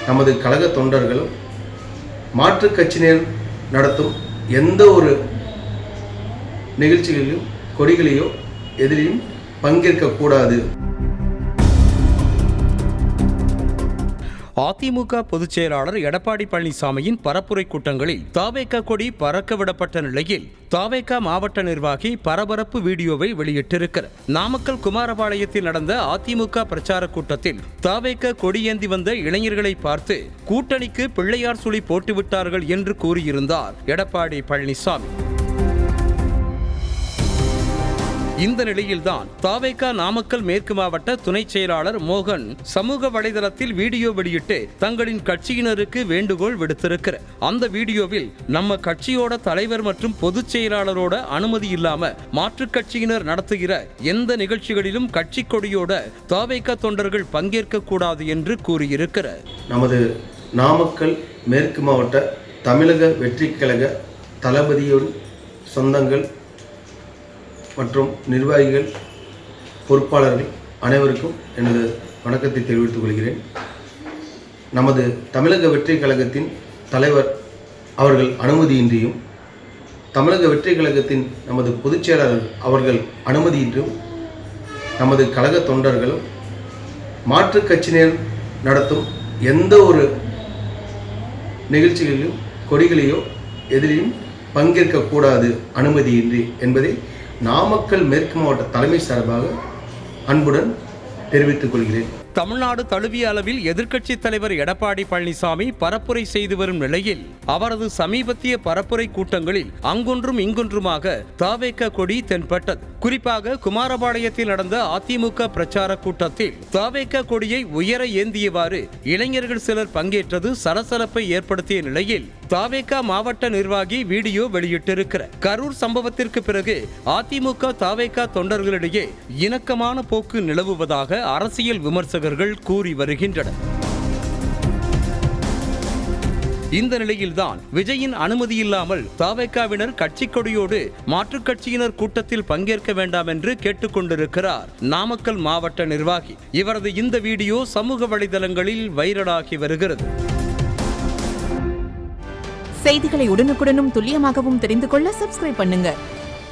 நமது கழக தொண்டர்களும் மாற்றுக் கட்சியினர் நடத்தும் எந்த ஒரு நிகழ்ச்சிகளிலும் கொடிகளையோ எதிலையும் பங்கேற்கக்கூடாது. அதிமுக பொதுச் செயலாளர் எடப்பாடி பழனிசாமியின் பரப்புரை கூட்டங்களில் தாவேகா கொடி பறக்கவிடப்பட்ட நிலையில் தாவேகா மாவட்ட நிர்வாகி பரபரப்பு வீடியோவை வெளியிட்டிருக்கிறார். நாமக்கல் குமாரபாளையத்தில் நடந்த அதிமுக பிரச்சார கூட்டத்தில் தாவேகா கொடியேந்தி வந்த இளைஞர்களை பார்த்து கூட்டணிக்கு பிள்ளையார் சுழி போட்டுவிட்டார்கள் என்று கூறியிருந்தார் எடப்பாடி பழனிசாமி. இந்த நிலையில்தான் தாவேகா நாமக்கல் மேற்கு மாவட்ட துணை செயலாளர் மோகன் சமூக வலைதளத்தில் வீடியோ வெளியிட்டு தங்களின் கட்சியினருக்கு வேண்டுகோள் விடுத்திருக்கிறார். அந்த வீடியோவில் நம்ம கட்சியோட தலைவர் மற்றும் பொதுச் செயலாளரோட அனுமதி இல்லாம மாற்றுக் கட்சியினர் நடத்துகிற எந்த நிகழ்ச்சிகளிலும் கட்சி கொடியோட தாவேகா தொண்டர்கள் பங்கேற்க கூடாது என்று கூறியிருக்கிறார். நமது நாமக்கல் மேற்கு மாவட்ட தமிழக வெற்றி கழக தளபதியோடு சொந்தங்கள் மற்றும் நிர்வாகிகள் பொறுப்பாளர்கள் அனைவருக்கும் எனது வணக்கத்தை தெரிவித்துக் கொள்கிறேன். நமது தமிழக வெற்றி கழகத்தின் தலைவர் அவர்கள் அனுமதியின்றியும் தமிழக வெற்றி கழகத்தின் நமது பொதுச் செயலாளர் அவர்கள் அனுமதியின்றியும் நமது கழக தொண்டர்களும் மாற்றுக் கட்சியினர் நடத்தும் எந்த ஒரு நிகழ்ச்சிகளிலும் கொடிகளையோ எதிலையும் பங்கேற்கக்கூடாது அனுமதியின்றி என்பதை நாமக்கல் மேற்கு மாவட்ட தலைமை சார்பாக அன்புடன் தெரிவித்துக் கொள்கிறேன். தமிழ்நாடு தழுவிய அளவில் எதிர்க்கட்சி தலைவர் எடப்பாடி பழனிசாமி பரப்புரை செய்து வரும் நிலையில் அவரது சமீபத்திய பரப்புரை கூட்டங்களில் அங்கொன்றும் இங்கொன்றுமாக தாவேகா கொடி தென்பட்டது. குறிப்பாக குமாரபாளையத்தில் நடந்த அதிமுக பிரச்சார கூட்டத்தில் தாவேகா கொடியை உயர ஏந்தியவாறு இளைஞர்கள் சிலர் பங்கேற்றது சலசலப்பை ஏற்படுத்திய நிலையில் தாவேகா மாவட்ட நிர்வாகி வீடியோ வெளியிட்டிருக்கிறார். கரூர் சம்பவத்திற்கு பிறகு அதிமுக தாவேகா தொண்டர்களிடையே இணக்கமான போக்கு நிலவுவதாக அரசியல் விமர்சகர்கள் கூறி வருகின்றனர். இந்த நிலையில்தான் விஜயின் அனுமதியில்லாமல் தாவேகாவினர் கட்சி கொடியோடு மாற்றுக் கட்சியினர் கூட்டத்தில் பங்கேற்க வேண்டாம் என்று கேட்டுக்கொண்டிருக்கிறார் நாமக்கல் மாவட்ட நிர்வாகி. இவரது இந்த வீடியோ சமூக வலைதளங்களில் வைரலாகி வருகிறது. செய்திகளை உடனுக்குடனும் துல்லியமாகவும் தெரிந்து கொள்ள சப்ஸ்கிரைப் பண்ணுங்க.